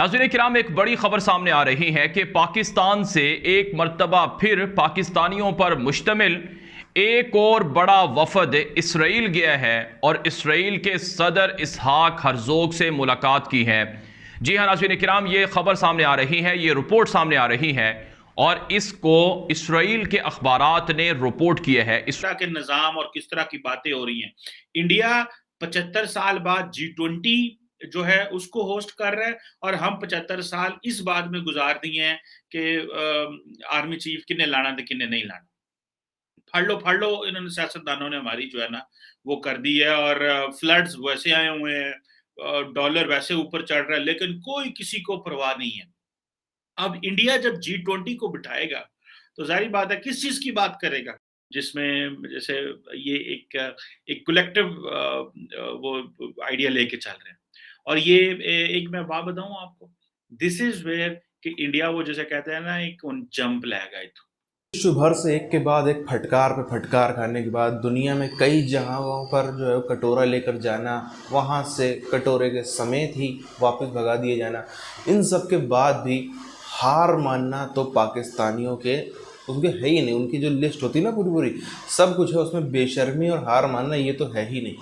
नाज़रीन किराम, एक बड़ी खबर सामने आ रही है कि पाकिस्तान से एक मर्तबा फिर पाकिस्तानियों पर मुश्तमिल एक और बड़ा वफद इसराइल गया है और इसराइल के सदर इसहाक हरजोग से मुलाकात की है। जी हाँ नाज़रीन किराम, ये खबर सामने आ रही है, ये रिपोर्ट सामने आ रही है और इसको इसराइल के अखबारात ने रिपोर्ट किया है। इस तरह के निज़ाम और किस तरह की बातें हो रही हैं। इंडिया 75 साल बाद G20 जो है उसको होस्ट कर रहा है और हम 75 साल इस बात में गुजार दिए हैं कि आर्मी चीफ किन्ने लाना तो किन्ने नहीं लाना। फाड़ लो इन्होंने सियासतदानों ने हमारी जो है ना वो कर दी है और फ्लड्स वैसे आए हुए हैं, डॉलर वैसे ऊपर चढ़ रहा है, लेकिन कोई किसी को परवाह नहीं है। अब इंडिया जब G20 को बिठाएगा तो जाहिर बात है किस चीज की बात करेगा, जिसमें जैसे ये एक कलेक्टिव वो आइडिया लेके चल रहे हैं। और ये एक मैं बात बताऊं आपको, दिस इज वेयर कि इंडिया वो जैसे कहते हैं ना एक जंप लेगा। विश्व भर से एक के बाद एक फटकार पे फटकार खाने के बाद दुनिया में कई जगहों पर जो है कटोरा लेकर जाना, वहाँ से कटोरे के समेत ही वापस भगा दिए जाना, इन सब के बाद भी हार मानना तो पाकिस्तानियों के उनके है ही नहीं। उनकी जो लिस्ट होती है ना पूरी सब कुछ है, उसमें बेशर्मी और हार मानना ये तो है ही नहीं।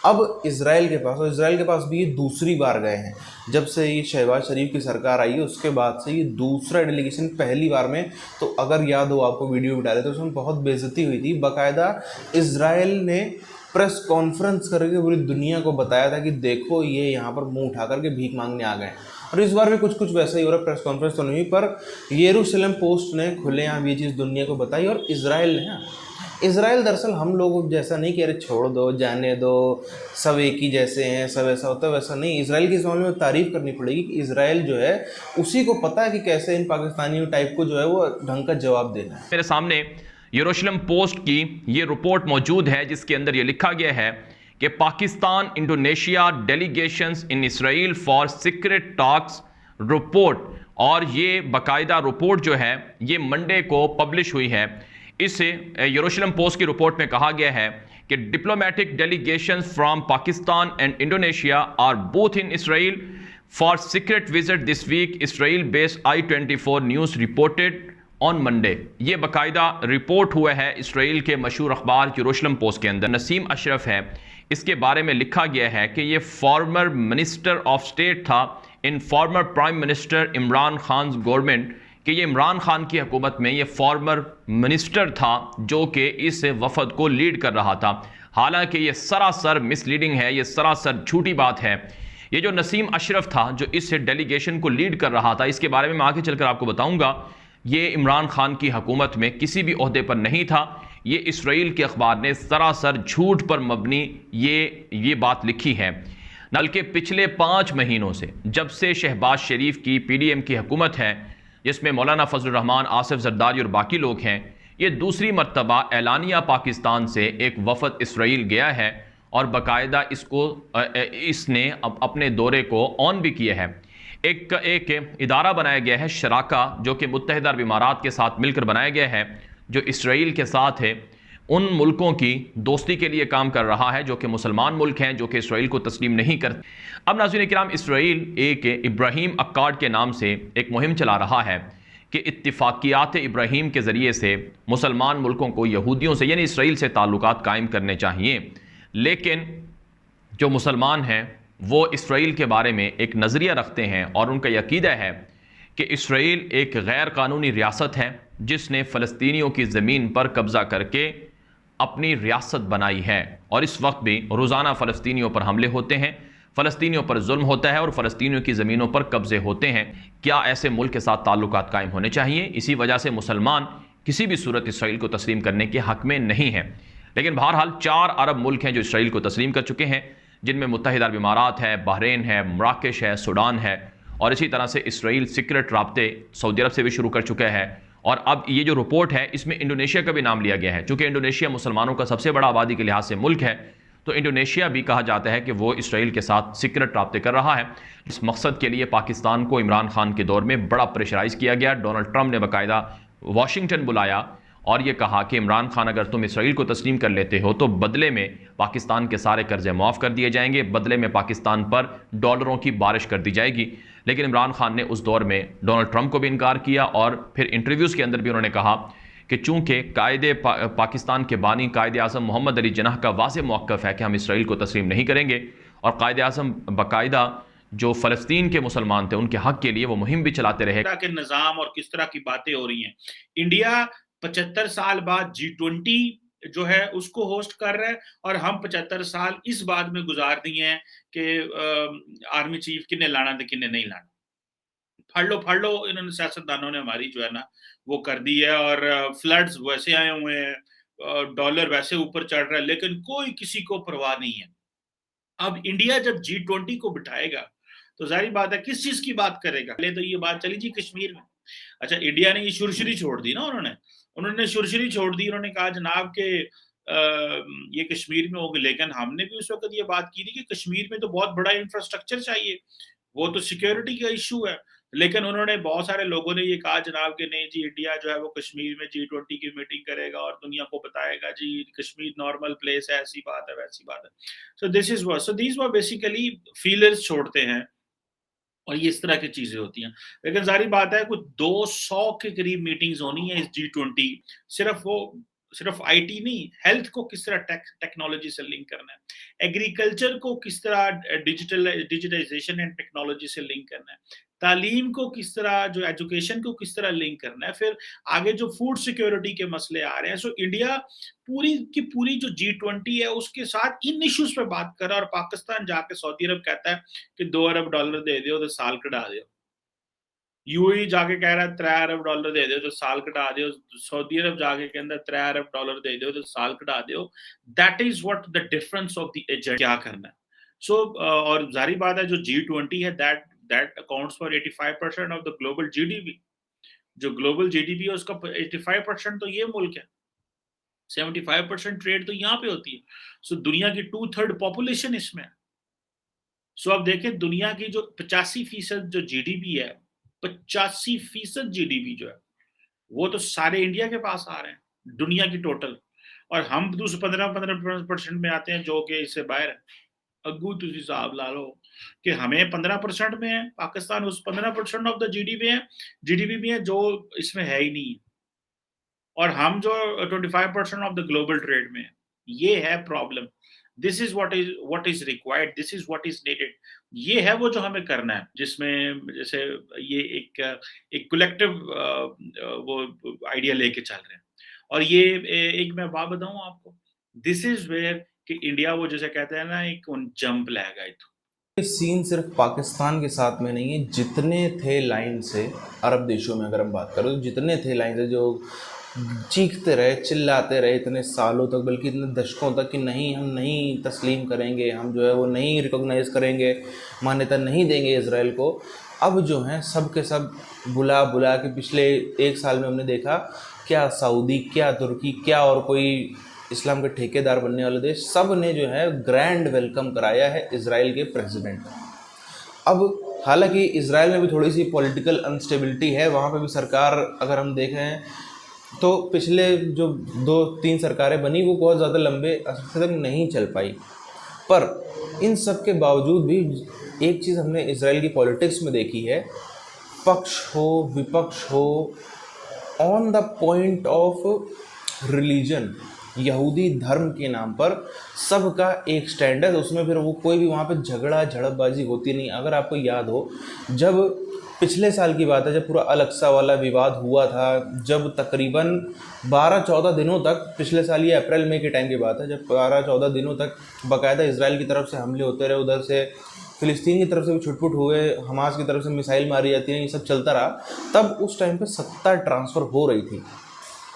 अब इसराइल के पास, और इसराइल के पास भी ये दूसरी बार गए हैं जब से ये शहबाज शरीफ की सरकार आई है, उसके बाद से ये दूसरा डेलीगेशन। पहली बार में तो अगर याद हो आपको वीडियो भी डाले तो उसमें बहुत बेइज्जती हुई थी। बाकायदा इसराइल ने प्रेस कॉन्फ्रेंस करके पूरी दुनिया को बताया था कि देखो ये यहाँ पर मुंह उठा करके भीख मांगने आ गए। और इस बार भी कुछ वैसा ही हो रहा है। प्रेस कॉन्फ्रेंस तो नहीं हुई पर यरूशलेम पोस्ट ने खुलेआम ये चीज़ दुनिया को बताई। और इसराइल दरअसल हम लोग जैसा नहीं कह रहे छोड़ दो जाने दो सब एक ही जैसे हैं, सब ऐसा होता है, वैसा नहीं। इसराइल की इस मामले में तारीफ करनी पड़ेगी कि इसराइल जो है उसी को पता है कि कैसे इन पाकिस्तानी टाइप को जो है वो ढंग का जवाब देना है। मेरे सामने यरूशलेम पोस्ट की ये रिपोर्ट मौजूद है जिसके अंदर ये लिखा गया है कि Pakistan Indonesia delegations in Israel for secret talks report. और ये बाकायदा रिपोर्ट जो है ये मंडे को पब्लिश हुई है। इस यरूशलेम पोस्ट की रिपोर्ट में कहा गया है कि diplomatic delegations from Pakistan and Indonesia are both in Israel for secret visit this week, Israel based I-24 news reported on Monday. ये बाकायदा रिपोर्ट हुआ है इसराइल के मशहूर अखबार यरूशलेम पोस्ट के अंदर। नसीम अशरफ है, इसके बारे में लिखा गया है कि ये फॉर्मर मिनिस्टर ऑफ स्टेट था इन former prime minister Imran Khan government, कि ये इमरान खान की हुकूमत में ये फॉर्मर मिनिस्टर था जो कि इस वफद को लीड कर रहा था। हालांकि ये सरासर मिसलीडिंग है, ये सरासर झूठी बात है। ये जो नसीम अशरफ था जो इस डेलीगेशन को लीड कर रहा था, इसके बारे में मैं आगे चलकर आपको बताऊंगा, ये इमरान खान की हुकूमत में किसी भी ओहदे पर नहीं था। ये इसराइल के अखबार ने सरासर झूठ पर मबनी ये बात लिखी है। बल्कि पिछले 5 महीनों से जब से शहबाज शरीफ की PDM की हुकूमत है जिसमें मौलाना फजलुर रहमान, आसिफ जरदारी और बाकी लोग हैं, ये दूसरी मर्तबा एलानिया पाकिस्तान से एक वफद इसराइल गया है और बाकायदा इसने अपने दौरे को ऑन भी किया है। एक इदारा बनाया गया है शराका, जो कि मुत्तहिदा अरब इमारात के साथ मिलकर बनाया गया है, जो इसराइल के साथ है उन मुल्कों की दोस्ती के लिए काम कर रहा है जो कि मुसलमान मुल्क हैं, जो कि इसराइल को तस्लीम नहीं करते। अब नाज़रीन किराम, इसराइल एक इब्राहिम अक्काड के नाम से एक मुहिम चला रहा है कि इत्तिफाकियात इब्राहिम के ज़रिए से मुसलमान मुल्कों को यहूदियों से यानी इसराइल से ताल्लुकात कायम करने चाहिए। लेकिन जो मुसलमान हैं वो इसराइल के बारे में एक नज़रिया रखते हैं और उनका यकीदा है कि इसराइल एक गैर कानूनी रियासत है जिसने फ़लस्तीनियों की ज़मीन पर कब्ज़ा करके अपनी रियासत बनाई है। और इस वक्त भी रोज़ाना फ़लस्तीनियों पर हमले होते हैं, फ़लस्तीनियों पर जुल्म होता है और फ़लस्तीनियों की ज़मीनों पर कब्ज़े होते हैं। क्या ऐसे मुल्क के साथ ताल्लुकात कायम होने चाहिए? इसी वजह से मुसलमान किसी भी सूरत इसराइल को तस्लीम करने के हक़ में नहीं है। लेकिन बहरहाल 4 अरब मुल्क हैं जो इसराइल को तस्लीम कर चुके हैं, जिनमें मुत्तहिदा अरब इमारात है, बहरीन है, मराकश है, सूडान है। और इसी तरह से इसराइल सीक्रेट राब्ते सऊदी अरब से भी शुरू कर चुका है। और अब ये जो रिपोर्ट है इसमें इंडोनेशिया का भी नाम लिया गया है। चूँकि इंडोनेशिया मुसलमानों का सबसे बड़ा आबादी के लिहाज से मुल्क है, तो इंडोनेशिया भी कहा जाता है कि वो इसराइल के साथ सीक्रेट राब्ते कर रहा है। इस मकसद के लिए पाकिस्तान को इमरान खान के दौर में बड़ा प्रेशराइज़ किया गया। डोनाल्ड ट्रंप ने बाकायदा वाशिंगटन बुलाया और ये कहा कि इमरान खान अगर तुम इसराइल को तस्लीम कर लेते हो तो बदले में पाकिस्तान के सारे कर्जे माफ़ कर दिए जाएंगे, बदले में पाकिस्तान पर डॉलरों की बारिश कर दी जाएगी। लेकिन इमरान खान ने उस दौर में डोनाल्ड ट्रंप को भी इनकार किया और फिर इंटरव्यूज़ के अंदर भी उन्होंने कहा कि चूंकि पाकिस्तान के बानी कायदे आज़म मोहम्मद अली जिन्नाह का वाज़ेह मौक़िफ़ है कि हम इसराइल को तस्लीम नहीं करेंगे, और कायदे आज़म बाकायदा जो फ़लस्तीन के मुसलमान थे उनके हक़ के लिए वो मुहिम भी चलाते रहे। के निज़ाम और किस तरह की बातें हो रही हैं। इंडिया 75 साल बाद G20 जो है उसको होस्ट कर रहा है, और हम 75 साल इस बात में गुजार दिए हैं कि आर्मी चीफ किन्ने लाना तो किन्ने नहीं लाना। फाड़ लो इन्होंने, सियासतदानों ने हमारी जो है ना वो कर दी है, और फ्लड्स वैसे आए हुए हैं, डॉलर वैसे ऊपर चढ़ रहा है, लेकिन कोई किसी को परवाह नहीं है। अब इंडिया जब G20 को बिठाएगा तो जाहिर बात है किस चीज की बात करेगा। पहले तो ये बात चली जी कश्मीर में। अच्छा, इंडिया ने ये शुरशुरी छोड़ दी ना, उन्होंने शुरशुरी छोड़ दी। उन्होंने कहा जनाब के ये कश्मीर में होगा, लेकिन हमने भी उस वक्त ये बात की थी कि कश्मीर में तो बहुत बड़ा इंफ्रास्ट्रक्चर चाहिए, वो तो सिक्योरिटी का इशू है। लेकिन उन्होंने, बहुत सारे लोगों ने ये कहा जनाब कि नहीं जी, इंडिया जो है वो कश्मीर में G20 की मीटिंग करेगा और दुनिया को बताएगा जी कश्मीर नॉर्मल प्लेस है, ऐसी बात है वैसी बात है। So these were basically feelers छोड़ते हैं, और ये इस तरह की चीजें होती हैं। लेकिन जारी बात है कुछ 200 के करीब मीटिंग्स होनी है इस G20। सिर्फ आईटी नहीं, हेल्थ को किस तरह टेक्नोलॉजी से लिंक करना है, एग्रीकल्चर को किस तरह डिजिटाइजेशन एंड टेक्नोलॉजी से लिंक करना है, तालीम को किस तरह, जो एजुकेशन को किस तरह लिंक करना है, फिर आगे जो फूड सिक्योरिटी के मसले आ रहे हैं। सो इंडिया पूरी की पूरी जो G20 है उसके साथ इन इश्यूज पे बात कर रहा है, और पाकिस्तान जाके सऊदी अरब कहता है कि $2 अरब दे दो तो साल कटा दो। यूएई जाके कह रहा है $3 अरब दे दो तो साल कटा दो। सऊदी अरब जाके कहता है $3 अरब दे दो तो साल कटा दो। That is what the difference of the agenda, क्या करना है। सो और जारी बात है जो G20 है that accounts for 85% of the global GDP. जो ग्लोबल जीडीपी है उसका 85% तो ये मुल्क है, 75% ट्रेड तो यहाँ पे होती है। सो दुनिया की 2/3 पॉपुलेशन इसमें है। सो अब देखें, दुनिया की जो 85% जो जीडीपी है, 85% जीडीपी जो है वो तो सारे इंडिया के पास आ रहे हैं दुनिया की टोटल, और हम तो 15% में आते हैं जो कि इससे बाहर है। अगू तुझी हिसाब ला लो कि हमें 15% में है, पाकिस्तान उस 15% ऑफ द जीडीपी में है जो इसमें है ही नहीं है, और हम जो 25% ऑफ द ग्लोबल ट्रेड में है। ये है problem. This is what is required, this is what is needed. ये है वो जो हमें करना है, जिसमें जैसे ये एक कलेक्टिव वो आइडिया लेके चल रहे हैं। और ये एक मैं बात बताऊं आपको, दिस इज वेयर कि इंडिया वो जैसे कहते हैं ना, एक जंप लेगा। ये सीन सिर्फ पाकिस्तान के साथ में नहीं है, जितने थे लाइन से अरब देशों में अगर हम बात करें तो जितने थे लाइन से जो चीखते रहे, चिल्लाते रहे इतने सालों तक, बल्कि इतने दशकों तक कि नहीं, हम नहीं तस्लीम करेंगे, हम जो है वो नहीं रिकॉग्नाइज़ करेंगे, मान्यता नहीं देंगे इजराइल को। अब जो है सब के सब बुला बुला के पिछले 1 साल में हमने देखा, क्या सऊदी, क्या तुर्की, क्या और कोई इस्लाम के ठेकेदार बनने वाले देश, सब ने जो है ग्रैंड वेलकम कराया है इजराइल के प्रेसिडेंट। अब हालांकि इजराइल में भी थोड़ी सी पॉलिटिकल अनस्टेबिलिटी है, वहाँ पे भी सरकार अगर हम देखें तो पिछले जो 2-3 सरकारें बनी वो बहुत ज़्यादा लंबे अरसे तक नहीं चल पाई। पर इन सब के बावजूद भी एक चीज़ हमने इजराइल की पॉलिटिक्स में देखी है, पक्ष हो विपक्ष हो, on the point of religion, यहूदी धर्म के नाम पर सबका एक स्टैंड है। उसमें फिर वो कोई भी वहाँ पे झगड़ा झड़पबाजी होती नहीं। अगर आपको याद हो, जब पिछले साल की बात है, जब पूरा अल-अक्सा वाला विवाद हुआ था, जब तकरीबन 12-14 दिनों तक, पिछले साल ये अप्रैल मई के टाइम की बात है, जब 12-14 दिनों तक बाकायदा इजराइल की तरफ से हमले होते रहे, उधर से फ़िलिस्तीन की तरफ से भी छुटपुट हुए, हमास की तरफ से मिसाइल मारी जाती है, ये सब चलता रहा। तब उस टाइम पे सत्ता ट्रांसफ़र हो रही थी,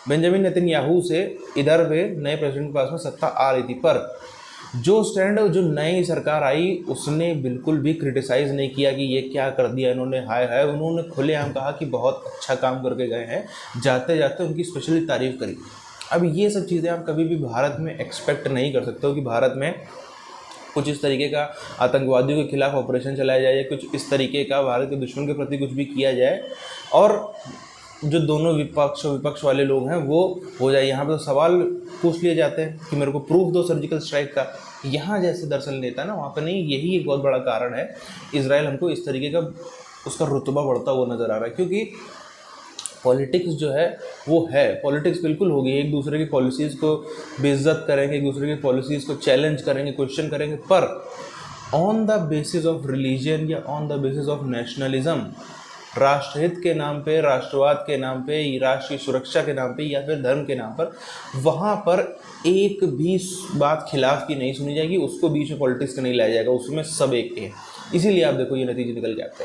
बेंजामिन नेतन्याहू से इधर पे नए प्रेसिडेंट के पास में सत्ता आ रही थी। पर जो स्टैंड जो नई सरकार आई उसने बिल्कुल भी क्रिटिसाइज़ नहीं किया कि ये क्या कर दिया इन्होंने, हाय। उन्होंने खुलेआम कहा कि बहुत अच्छा काम करके गए हैं, जाते जाते उनकी स्पेशली तारीफ़ करी। अब ये सब चीज़ें आप कभी भी भारत में एक्सपेक्ट नहीं कर सकते हो कि भारत में कुछ इस तरीके का आतंकवादियों के खिलाफ ऑपरेशन चलाया जाए, या कुछ इस तरीके का भारत के दुश्मन के प्रति कुछ भी किया जाए और जो दोनों विपक्ष वाले लोग हैं वो हो जाए। यहाँ पर तो सवाल पूछ लिए जाते हैं कि मेरे को प्रूफ दो सर्जिकल स्ट्राइक का। यहाँ जैसे दरअसल नेता ना, वहाँ पर नहीं। यही एक बहुत बड़ा कारण है इजराइल हमको इस तरीके का उसका रुतबा बढ़ता हुआ नज़र आ रहा है, क्योंकि पॉलिटिक्स जो है वो है, पॉलिटिक्स बिल्कुल होगी, एक दूसरे की पॉलिसीज़ को बेइज्जत करेंगे, एक दूसरे की पॉलिसीज़ को चैलेंज करेंगे, क्वेश्चन करेंगे, पर on the basis of religion या on the basis of nationalism, राष्ट्रहित के नाम पे, राष्ट्रवाद के नाम पे, राष्ट्रीय सुरक्षा के नाम पे या फिर धर्म के नाम पर, वहाँ पर एक भी बात खिलाफ की नहीं सुनी जाएगी, उसको बीच में पॉलिटिक्स का नहीं लाया जाएगा, उसमें सब एक हैं। इसीलिए आप देखो ये नतीजे निकल के आते हैं।